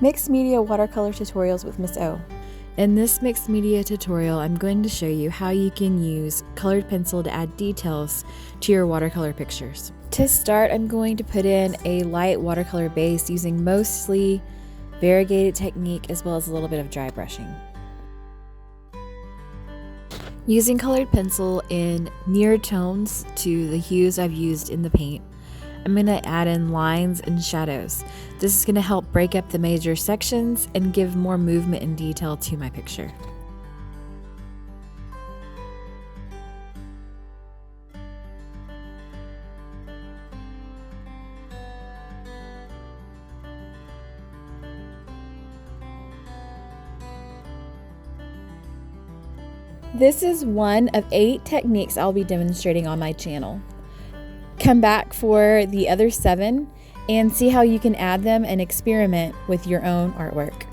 Mixed Media Watercolor Tutorials with Miss O. In this mixed media tutorial, I'm going to show you how you can use colored pencil to add details to your watercolor pictures. To start, I'm going to put in a light watercolor base using mostly variegated technique as well as a little bit of dry brushing. Using colored pencil in near tones to the hues I've used in the paint, I'm going to add in lines and shadows. This is going to help break up the major sections and give more movement and detail to my picture. This is one of 8 techniques I'll be demonstrating on my channel. Come back for the other 7 and see how you can add them and experiment with your own artwork.